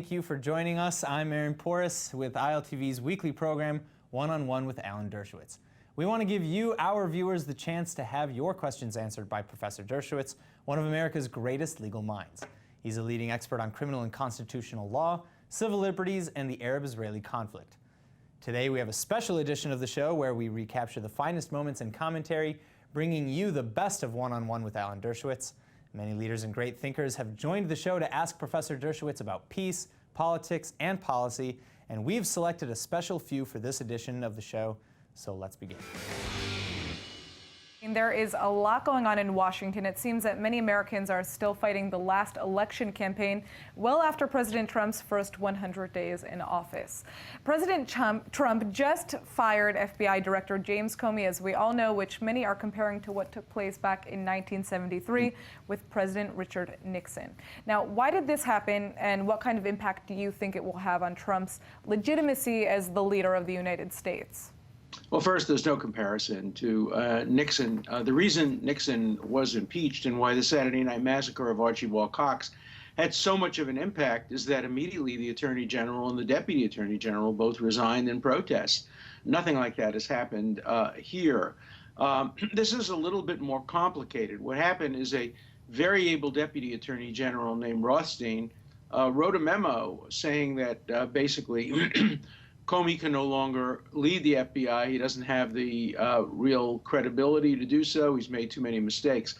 thank you for joining us. I'm Aaron Porras with ILTV's weekly program, One-on-One with Alan Dershowitz. We want to give you, our viewers, the chance to have your questions answered by Professor Dershowitz, one of America's greatest legal minds. He's a leading expert on criminal and constitutional law, civil liberties, and the Arab-Israeli conflict. Today we have a special edition of the show where we recapture the finest moments in commentary, bringing you the best of One-on-One with Alan Dershowitz. Many leaders and great thinkers have joined the show to ask Professor Dershowitz about peace, politics, and policy, and we've selected a special few for this edition of the show, so let's begin. There is a lot going on in Washington. It seems that many Americans are still fighting the last election campaign well after President Trump's first 100 days in office. President Trump just fired FBI Director James Comey, as we all know, which many are comparing to what took place back in 1973 with President Richard Nixon. Now, why did this happen, and what kind of impact do you think it will have on Trump's legitimacy as the leader of the United States? Well, first, there's no comparison to Nixon. The reason Nixon was impeached and why the Saturday Night Massacre of Archibald Cox had so much of an impact is that immediately the Attorney General and the Deputy Attorney General both resigned in protest. Nothing like that has happened here. This is a little bit more complicated. What happened is a very able Deputy Attorney General named Rothstein wrote a memo saying that basically Comey can no longer lead the FBI. He doesn't have the real credibility to do so. He's made too many mistakes.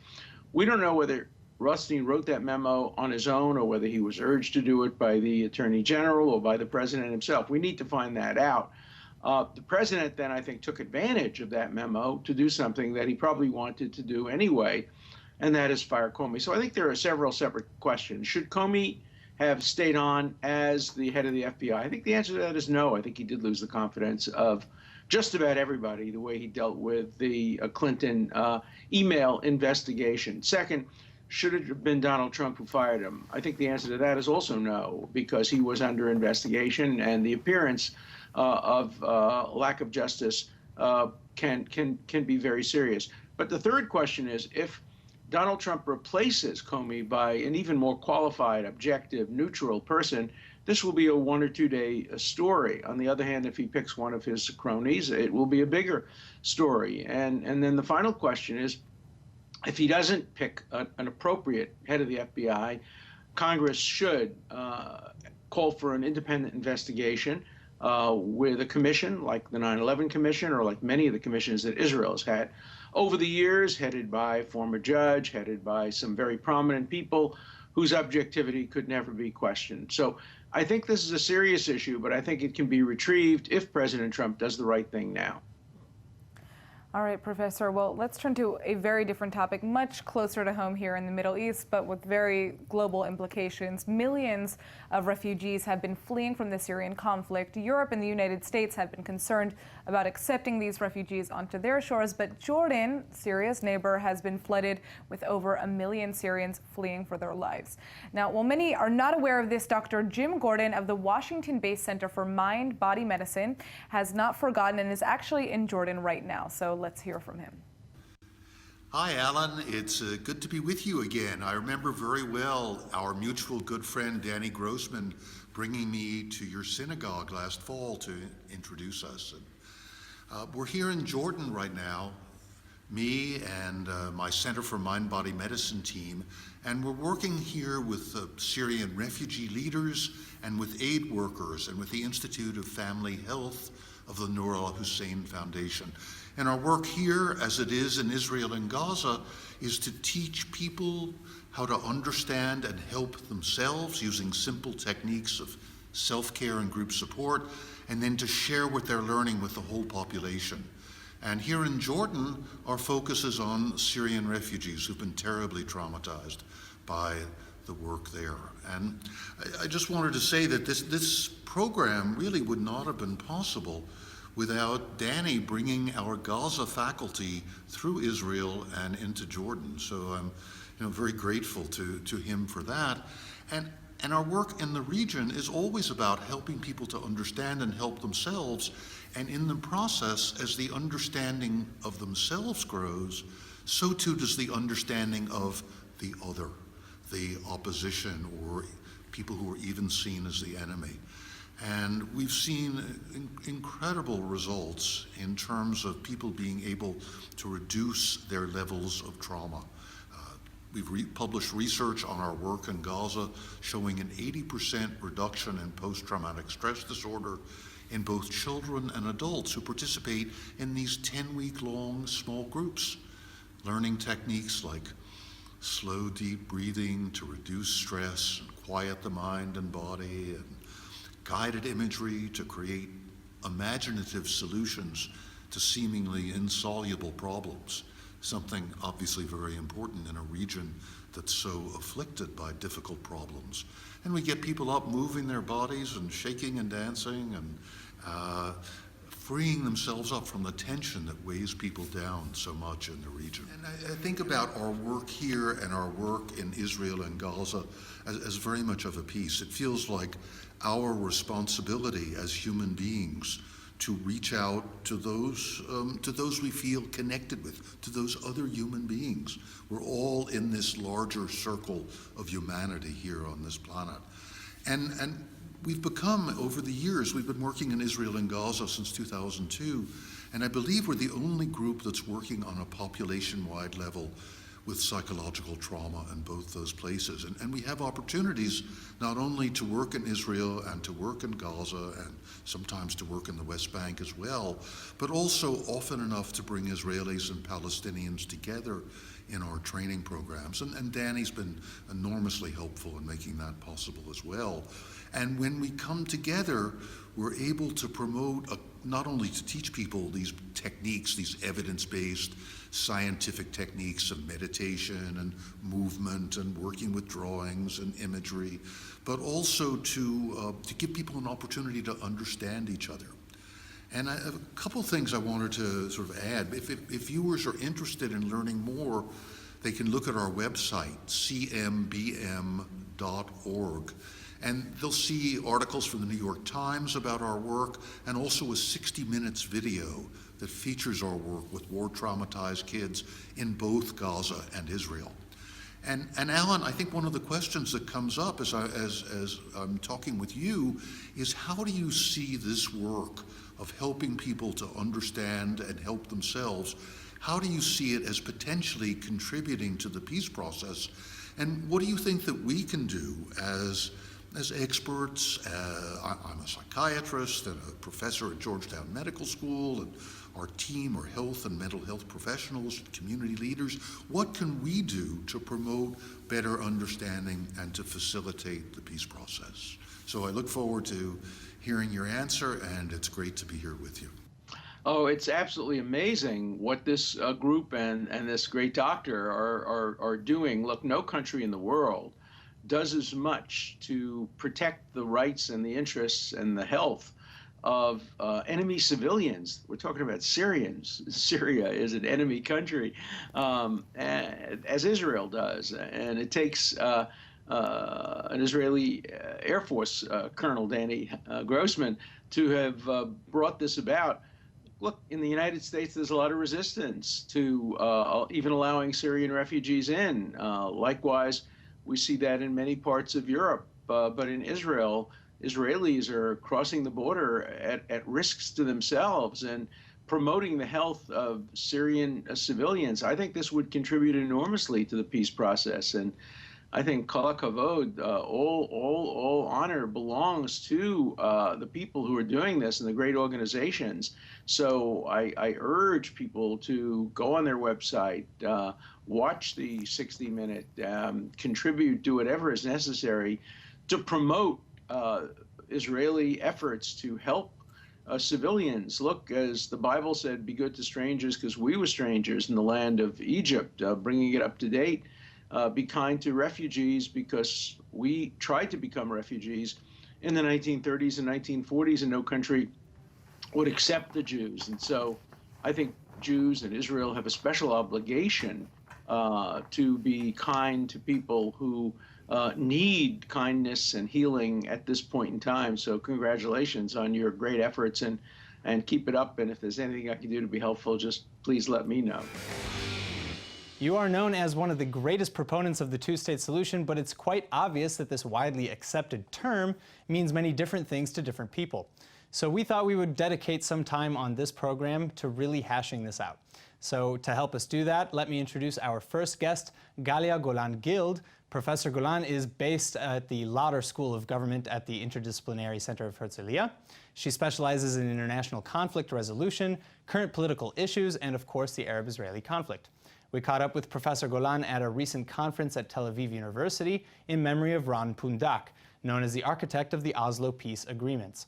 We don't know whether Rothstein wrote that memo on his own or whether he was urged to do it by the Attorney General or by the President himself. We need to find that out. The President then, I think, took advantage of that memo to do something that he probably wanted to do anyway, and that is fire Comey. So I think there are several separate questions. Should Comey have stayed on as the head of the FBI? I think the answer to that is no. I think he did lose the confidence of just about everybody, the way he dealt with the Clinton email investigation. Second, should it have been Donald Trump who fired him? I think the answer to that is also no, because he was under investigation, and the appearance of lack of justice can be very serious. But the third question is, if Donald Trump replaces Comey by an even more qualified, objective, neutral person, this will be a 1 or 2 day story. On the other hand, if he picks one of his cronies, it will be a bigger story. And then the final question is, if he doesn't pick an appropriate head of the FBI, Congress should call for an independent investigation with a commission like the 9/11 Commission or like many of the commissions that Israel has had over the years, headed by a former judge, headed by some very prominent people whose objectivity could never be questioned. So I think this is a serious issue, but I think it can be retrieved if President Trump does the right thing now. All right, Professor. Well, let's turn to a very different topic, much closer to home here in the Middle East, but with very global implications. Millions of refugees have been fleeing from the Syrian conflict. Europe and the United States have been concerned about accepting these refugees onto their shores, but Jordan, Syria's neighbor, has been flooded with over 1 million Syrians fleeing for their lives. Now, while many are not aware of this, Dr. Jim Gordon of the Washington-based Center for Mind-Body Medicine has not forgotten and is actually in Jordan right now. So let's hear from him. Hi, Alan. It's good to be with you again. I remember very well our mutual good friend Danny Grossman bringing me to your synagogue last fall to introduce us. We're here in Jordan right now, me and my Center for Mind-Body Medicine team, and we're working here with Syrian refugee leaders and with aid workers and with the Institute of Family Health of the Noor al-Hussein Foundation. And our work here, as it is in Israel and Gaza, is to teach people how to understand and help themselves using simple techniques of self-care and group support, and then to share what they're learning with the whole population. And here in Jordan, our focus is on Syrian refugees who've been terribly traumatized by the work there. And I just wanted to say that this program really would not have been possible without Danny bringing our Gaza faculty through Israel and into Jordan. So I'm very grateful to him for that. And our work in the region is always about helping people to understand and help themselves. And in the process, as the understanding of themselves grows, so too does the understanding of the other, the opposition, or people who are even seen as the enemy. And we've seen incredible results in terms of people being able to reduce their levels of trauma. We've published research on our work in Gaza showing an 80% reduction in post-traumatic stress disorder in both children and adults who participate in these 10-week-long small groups, learning techniques like slow, deep breathing to reduce stress and quiet the mind and body, and guided imagery to create imaginative solutions to seemingly insoluble problems, something obviously very important in a region that's so afflicted by difficult problems. And we get people up moving their bodies and shaking and dancing and freeing themselves up from the tension that weighs people down so much in the region. And I think about our work here and our work in Israel and Gaza as very much of a piece. It feels like our responsibility as human beings to reach out to those we feel connected with, to those other human beings. We're all in this larger circle of humanity here on this planet. And we've become, over the years, we've been working in Israel and Gaza since 2002, and I believe we're the only group that's working on a population-wide level with psychological trauma in both those places. And we have opportunities not only to work in Israel and to work in Gaza and sometimes to work in the West Bank as well, but also often enough to bring Israelis and Palestinians together in our training programs. And Danny's been enormously helpful in making that possible as well. And when we come together, we're able to promote, not only to teach people these techniques, these evidence-based scientific techniques of meditation and movement and working with drawings and imagery, but also to give people an opportunity to understand each other. And a couple things I wanted to sort of add. If viewers are interested in learning more, they can look at our website, cmbm.org. And they'll see articles from the New York Times about our work, and also a 60 Minutes video that features our work with war-traumatized kids in both Gaza and Israel. And Alan, I think one of the questions that comes up as I'm talking with you is, how do you see this work of helping people to understand and help themselves? How do you see it as potentially contributing to the peace process? And what do you think that we can do as experts? I'm a psychiatrist and a professor at Georgetown Medical School, and our team are health and mental health professionals, community leaders. What can we do to promote better understanding and to facilitate the peace process? So I look forward to hearing your answer, and it's great to be here with you. Oh, it's absolutely amazing what this group and this great doctor are doing. Look, no country in the world does as much to protect the rights and the interests and the health of enemy civilians. We're talking about Syrians. Syria is an enemy country, as Israel does. And it takes an Israeli Air Force Colonel, Danny Grossman, to have brought this about. Look, in the United States, there's a lot of resistance to even allowing Syrian refugees in. Likewise, we see that in many parts of Europe, but in Israel, Israelis are crossing the border at risks to themselves and promoting the health of Syrian civilians. I think this would contribute enormously to the peace process, and I think kol hakavod, all honor belongs to the people who are doing this and the great organizations. So I urge people to go on their website, watch the 60-minute, contribute, do whatever is necessary to promote Israeli efforts to help civilians. Look, as the Bible said, be good to strangers because we were strangers in the land of Egypt, bringing it up to date. Be kind to refugees because we tried to become refugees in the 1930s and 1940s, and no country would accept the Jews. And so I think Jews and Israel have a special obligation to be kind to people who need kindness and healing at this point in time. So congratulations on your great efforts, and keep it up. And if there's anything I can do to be helpful, just please let me know. You are known as one of the greatest proponents of the two-state solution, but it's quite obvious that this widely accepted term means many different things to different people. So we thought we would dedicate some time on this program to really hashing this out. So to help us do that, let me introduce our first guest, Galia Golan-Guild. Professor Golan is based at the Lauder School of Government at the Interdisciplinary Center of Herzliya. She specializes in international conflict resolution, current political issues, and of course the Arab-Israeli conflict. We caught up with Professor Golan at a recent conference at Tel Aviv University in memory of Ron Pundak, known as the architect of the Oslo peace agreements.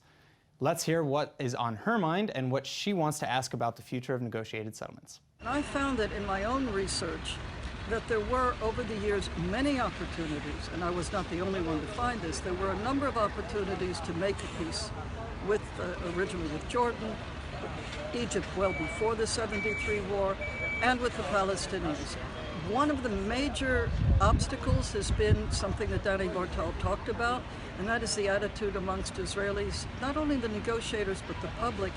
Let's hear what is on her mind and what she wants to ask about the future of negotiated settlements. I found that in my own research that there were, over the years, many opportunities, and I was not the only one to find this. There were a number of opportunities to make a peace, with originally with Jordan, Egypt well before the 73 war, and with the Palestinians. One of the major obstacles has been something that Danny Bartal talked about, and that is the attitude amongst Israelis, not only the negotiators but the public,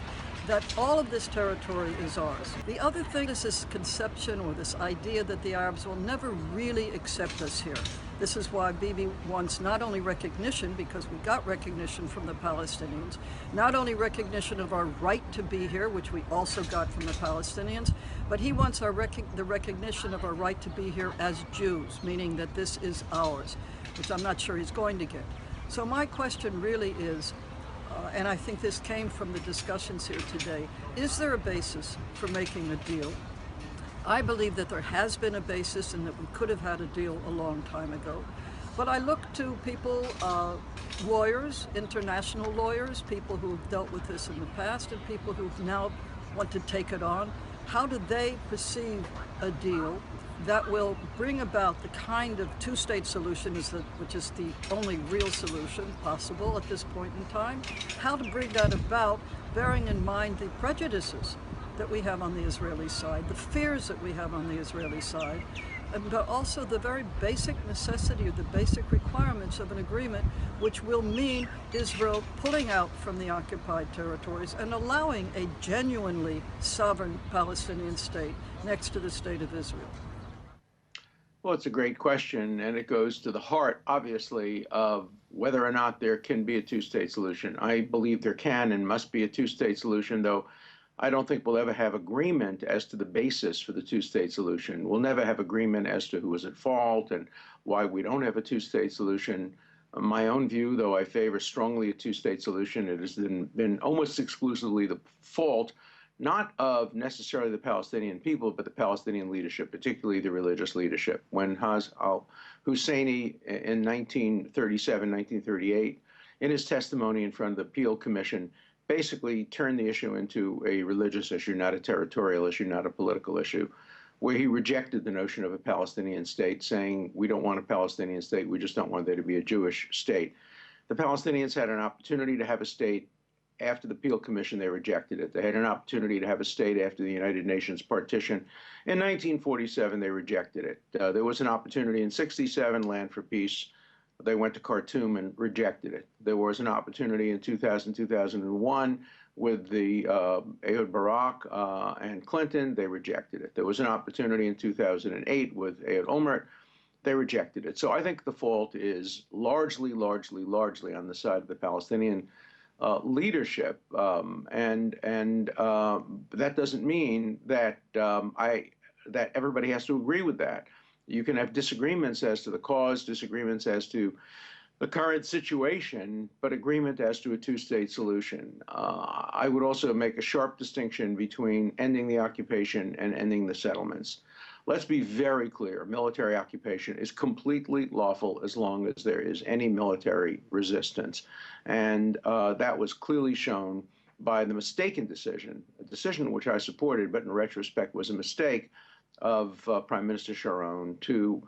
that all of this territory is ours. The other thing is this conception or this idea that the Arabs will never really accept us here. This is why Bibi wants not only recognition, because we got recognition from the Palestinians, not only recognition of our right to be here, which we also got from the Palestinians, but he wants the recognition of our right to be here as Jews, meaning that this is ours, which I'm not sure he's going to get. So my question really is, and I think this came from the discussions here today, is there a basis for making a deal? I believe that there has been a basis and that we could have had a deal a long time ago. But I look to people, lawyers, international lawyers, people who've dealt with this in the past and people who now want to take it on. How do they perceive a deal that will bring about the kind of two-state solution, which is the only real solution possible at this point in time? How to bring that about, bearing in mind the prejudices that we have on the Israeli side, the fears that we have on the Israeli side, but also the very basic necessity or the basic requirements of an agreement which will mean Israel pulling out from the occupied territories and allowing a genuinely sovereign Palestinian state next to the state of Israel. Well, it's a great question, and it goes to the heart, obviously, of whether or not there can be a two-state solution. I believe there can and must be a two-state solution, though I don't think we'll ever have agreement as to the basis for the two-state solution. We'll never have agreement as to who was at fault and why we don't have a two-state solution. My own view, though I favor strongly a two-state solution, it has been almost exclusively the fault not of necessarily the Palestinian people, but the Palestinian leadership, particularly the religious leadership. When al-Husseini in 1937, 1938, in his testimony in front of the Peel Commission, basically turned the issue into a religious issue, not a territorial issue, not a political issue, where he rejected the notion of a Palestinian state, saying, we don't want a Palestinian state, we just don't want there to be a Jewish state. The Palestinians had an opportunity to have a state. After the Peel Commission, they rejected it. They had an opportunity to have a state after the United Nations partition. In 1947, they rejected it. There was an opportunity in 67, Land for Peace. They went to Khartoum and rejected it. There was an opportunity in 2000, 2001 with the Ehud Barak and Clinton. They rejected it. There was an opportunity in 2008 with Ehud Olmert. They rejected it. So I think the fault is largely on the side of the Palestinian leadership, and that doesn't mean that that everybody has to agree with that. You can have disagreements as to the cause, disagreements as to the current situation, but agreement as to a two-state solution. I would also make a sharp distinction between ending the occupation and ending the settlements. Let's be very clear. Military occupation is completely lawful as long as there is any military resistance. And that was clearly shown by the mistaken decision, a decision which I supported, but in retrospect was a mistake, of Prime Minister Sharon to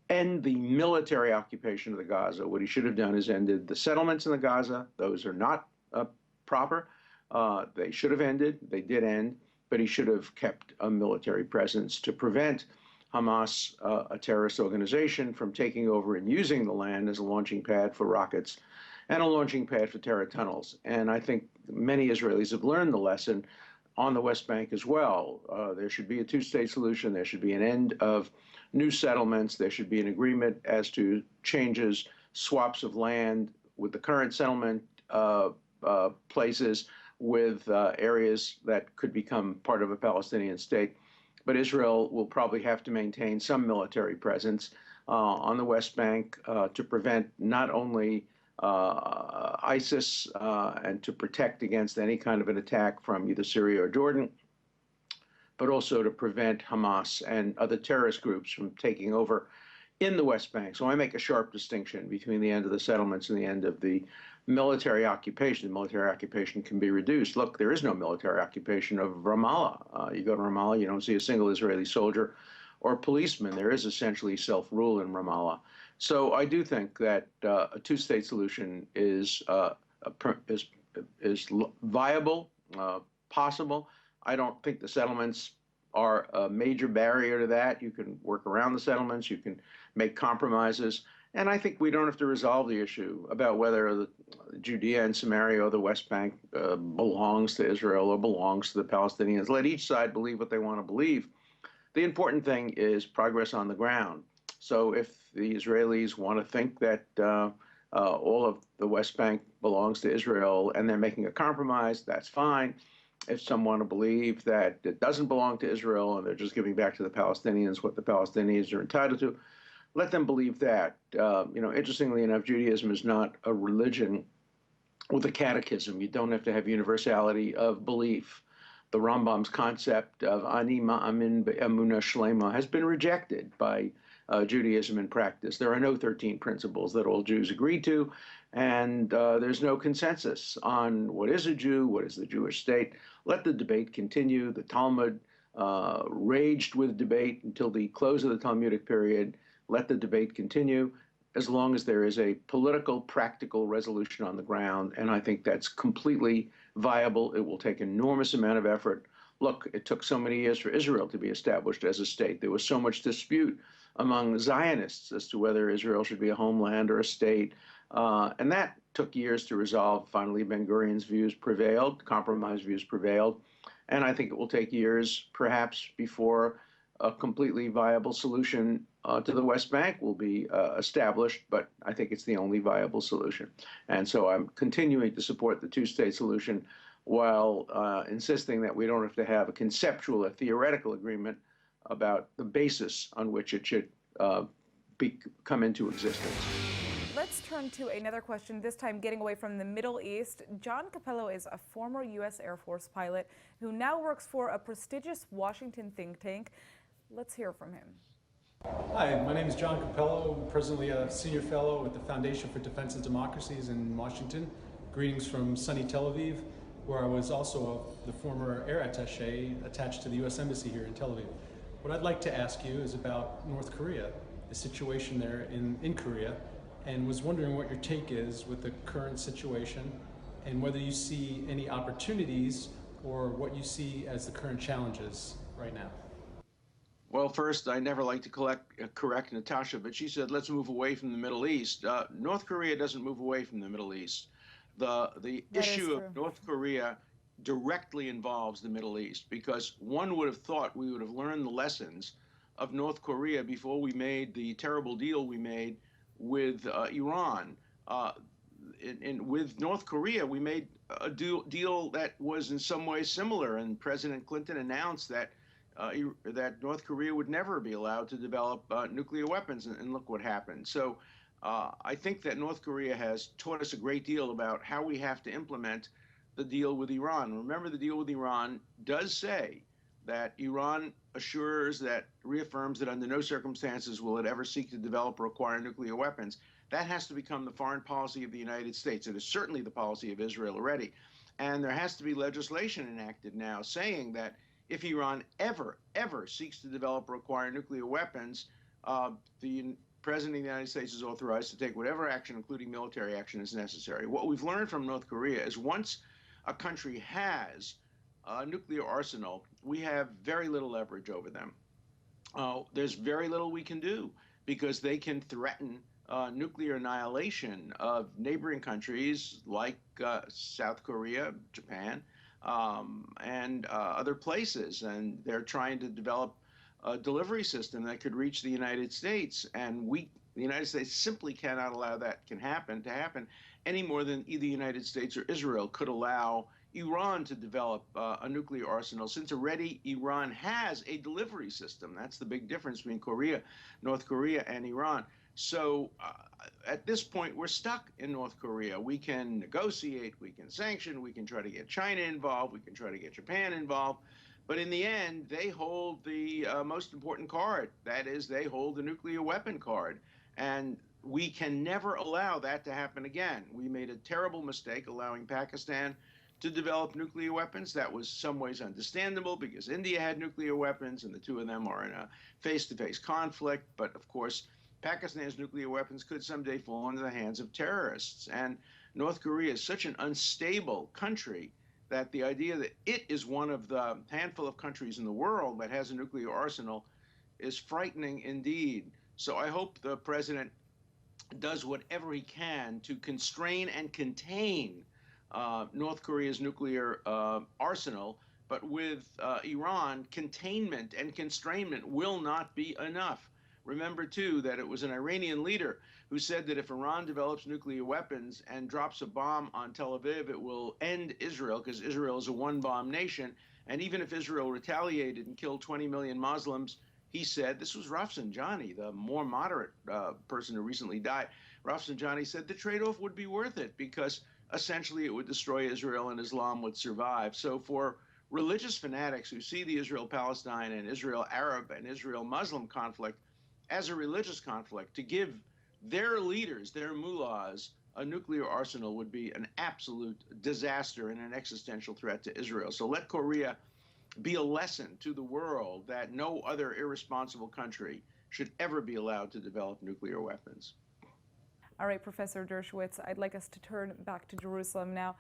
end the military occupation of the Gaza. What he should have done is ended the settlements in the Gaza. Those are not proper. They should have ended. They did end. But he should have kept a military presence to prevent Hamas, a terrorist organization, from taking over and using the land as a launching pad for rockets and a launching pad for terror tunnels. And I think many Israelis have learned the lesson. on the West Bank as well. There should be a two-state solution. There should be an end of new settlements. There should be an agreement as to changes, swaps of land with the current settlement places with areas that could become part of a Palestinian state. But Israel will probably have to maintain some military presence on the West Bank to prevent not only ISIS and to protect against any kind of an attack from either Syria or Jordan, but also to prevent Hamas and other terrorist groups from taking over in the West Bank. So I make a sharp distinction between the end of the settlements and the end of the military occupation. The military occupation can be reduced. Look, there is no military occupation of Ramallah. You go to Ramallah, you don't see a single Israeli soldier or policeman. There is essentially self-rule in Ramallah. So I do think that a two-state solution is viable, possible. I don't think the settlements are a major barrier to that. You can work around the settlements. You can make compromises. And I think we don't have to resolve the issue about whether the Judea and Samaria or the West Bank belongs to Israel or belongs to the Palestinians. Let each side believe what they want to believe. The important thing is progress on the ground. So if the Israelis want to think that all of the West Bank belongs to Israel and they're making a compromise, that's fine. If some want to believe that it doesn't belong to Israel and they're just giving back to the Palestinians what the Palestinians are entitled to, let them believe that. Interestingly enough, Judaism is not a religion with a catechism. You don't have to have universality of belief. The Rambam's concept of ani ma'amin be'emunah shlema has been rejected by Judaism in practice. There are no 13 principles that all Jews agree to, and there's no consensus on what is a Jew, what is the Jewish state. Let the debate continue. The Talmud raged with debate until the close of the Talmudic period. Let the debate continue as long as there is a political, practical resolution on the ground, and I think that's completely viable. It will take an enormous amount of effort. Look, it took so many years for Israel to be established as a state. There was so much dispute among Zionists as to whether Israel should be a homeland or a state, and that took years to resolve. Finally, Ben-Gurion's views prevailed, compromise views prevailed, and I think it will take years, perhaps, before a completely viable solution to the West Bank will be established, but I think it's the only viable solution. And so I'm continuing to support the two-state solution while insisting that we don't have to have a conceptual or theoretical agreement about the basis on which it should come into existence. Let's turn to another question, this time getting away from the Middle East. Jon Capello is a former U.S. Air Force pilot who now works for a prestigious Washington think tank. Let's hear from him. Hi, my name is Jon Capello. I'm presently a senior fellow with the Foundation for Defense and Democracies in Washington. Greetings from sunny Tel Aviv, where I was also the former air attaché attached to the U.S. Embassy here in Tel Aviv. What I'd like to ask you is about North Korea, the situation there in Korea, and was wondering what your take is with the current situation and whether you see any opportunities or what you see as the current challenges right now. Well, first, I never like to correct Natasha, but she said, let's move away from the Middle East. North Korea doesn't move away from the Middle East. The issue of North Korea directly involves the Middle East, because one would have thought we would have learned the lessons of North Korea before we made the terrible deal we made with Iran. With North Korea, we made a deal that was in some ways similar, and President Clinton announced that that North Korea would never be allowed to develop nuclear weapons, and look what happened. So I think that North Korea has taught us a great deal about how we have to implement the deal with Iran. Remember, the deal with Iran does say that Iran reaffirms that under no circumstances will it ever seek to develop or acquire nuclear weapons. That has to become the foreign policy of the United States. It is certainly the policy of Israel already. And there has to be legislation enacted now saying that if Iran ever seeks to develop or acquire nuclear weapons, the President of the United States is authorized to take whatever action, including military action, is necessary. What we've learned from North Korea is once a country has a nuclear arsenal, we have very little leverage over them. There's very little we can do because they can threaten nuclear annihilation of neighboring countries like South Korea, Japan, and other places, and they're trying to develop a delivery system that could reach the United States, and the United States simply cannot allow that to happen any more than either the United States or Israel could allow Iran to develop a nuclear arsenal, since already Iran has a delivery system. That's the big difference between North Korea and Iran. So at this point, we're stuck in North Korea. We can negotiate, we can sanction, we can try to get China involved, we can try to get Japan involved. But in the end, they hold the most important card. That is, they hold the nuclear weapon card. And we can never allow that to happen again. We made a terrible mistake allowing Pakistan to develop nuclear weapons. That was some ways understandable because India had nuclear weapons and the two of them are in a face-to-face conflict. But of course, Pakistan's nuclear weapons could someday fall into the hands of terrorists. And North Korea is such an unstable country that the idea that it is one of the handful of countries in the world that has a nuclear arsenal is frightening indeed. So I hope the president does whatever he can to constrain and contain North Korea's nuclear arsenal. But with Iran, containment and constrainment will not be enough. Remember, too, that it was an Iranian leader who said that if Iran develops nuclear weapons and drops a bomb on Tel Aviv, it will end Israel, because Israel is a one-bomb nation. And even if Israel retaliated and killed 20 million Muslims, he said, this was Rafsanjani, the more moderate person who recently died. Rafsanjani said the trade-off would be worth it because essentially it would destroy Israel and Islam would survive. So for religious fanatics who see the Israel-Palestine and Israel-Arab and Israel-Muslim conflict as a religious conflict, to give their leaders, their mullahs, a nuclear arsenal would be an absolute disaster and an existential threat to Israel. So let Korea be a lesson to the world that no other irresponsible country should ever be allowed to develop nuclear weapons. All right, Professor Dershowitz, I'd like us to turn back to Jerusalem now.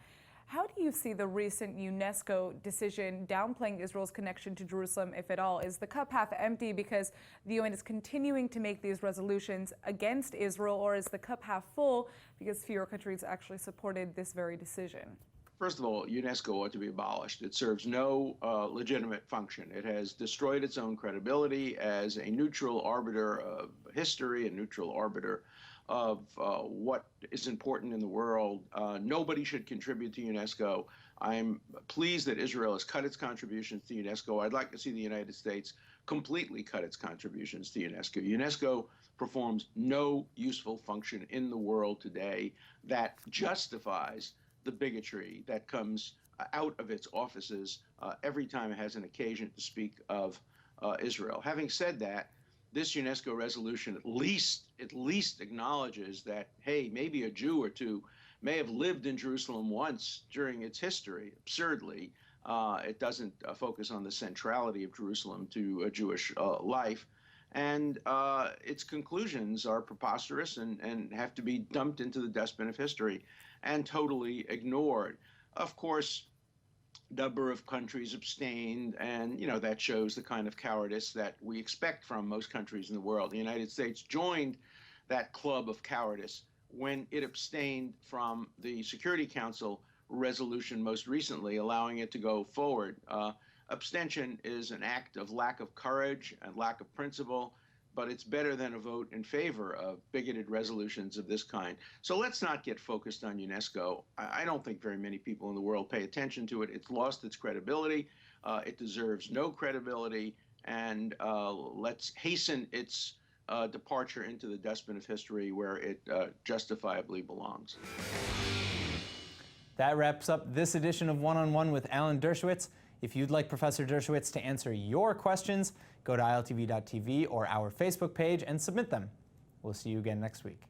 How do you see the recent UNESCO decision downplaying Israel's connection to Jerusalem, if at all? Is the cup half empty because the UN is continuing to make these resolutions against Israel, or is the cup half full because fewer countries actually supported this very decision? First of all, UNESCO ought to be abolished. It serves no legitimate function. It has destroyed its own credibility as a neutral arbiter of history, a neutral arbiter of what is important in the world. Nobody should contribute to UNESCO. I'm pleased that Israel has cut its contributions to UNESCO. I'd like to see the United States completely cut its contributions to UNESCO. UNESCO performs no useful function in the world today that justifies the bigotry that comes out of its offices every time it has an occasion to speak of Israel. Having said that, this UNESCO resolution at least acknowledges that, hey, maybe a Jew or two may have lived in Jerusalem once during its history. Absurdly, it doesn't focus on the centrality of Jerusalem to a Jewish life. And its conclusions are preposterous and have to be dumped into the dustbin of history and totally ignored. Of course, number of countries abstained, and that shows the kind of cowardice that we expect from most countries in the world. The United States joined that club of cowardice when it abstained from the Security Council resolution most recently, allowing it to go forward. Abstention is an act of lack of courage and lack of principle, but it's better than a vote in favor of bigoted resolutions of this kind. So let's not get focused on UNESCO. I don't think very many people in the world pay attention to it. It's lost its credibility. It deserves no credibility. And let's hasten its departure into the dustbin of history where it justifiably belongs. That wraps up this edition of One-on-One with Alan Dershowitz. If you'd like Professor Dershowitz to answer your questions, go to iltv.tv or our Facebook page and submit them. We'll see you again next week.